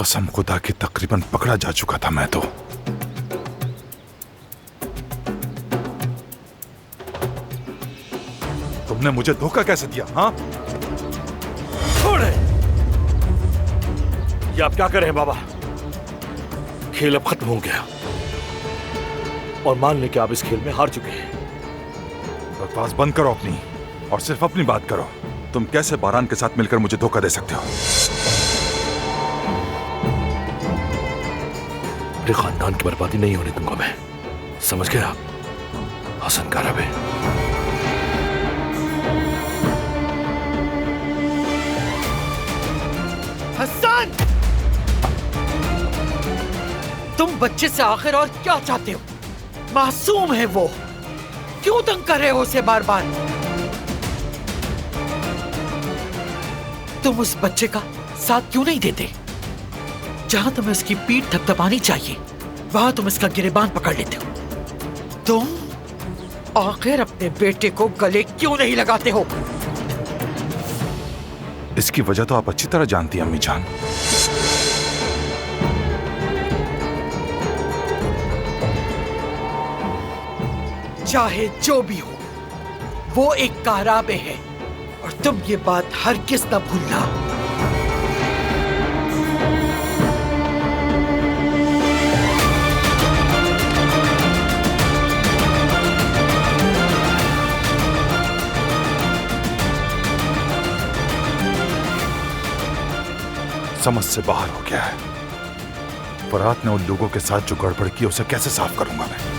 कसम खुदा की तकरीबन पकड़ा जा चुका था मैं तो। तुमने मुझे धोखा कैसे दिया? हाँ, छोड़े। ये आप क्या कर रहे हैं बाबा? खेल अब खत्म हो गया और मान लें कि आप इस खेल में हार चुके हैं। बकवास बंद करो अपनी और सिर्फ अपनी बात करो। तुम कैसे बारान के साथ मिलकर मुझे धोखा दे सकते हो? अपने खानदान की बर्बादी नहीं होने दूंगा मैं, समझ गए आप? हसन कारवे। हसन, तुम बच्चे से आखिर और क्या चाहते हो? मासूम है वो, क्यों तंग कर रहे हो उसे बार बार? तुम उस बच्चे का साथ क्यों नहीं देते? जहां तुम्हें उसकी पीठ थपथपानी चाहिए, वहां तुम इसका गिरेबान पकड़ लेते हो। तुम आखिर अपने बेटे को गले क्यों नहीं लगाते हो? इसकी वजह तो आप अच्छी तरह जानती हैं अम्मी जान। चाहे जो भी हो, वो एक काराबे है और तुम ये बात हरगिज़ न भूलना। समझ से बाहर हो गया है। फरहात ने उन लोगों के साथ जो गड़बड़ की उसे कैसे साफ करूंगा मैं?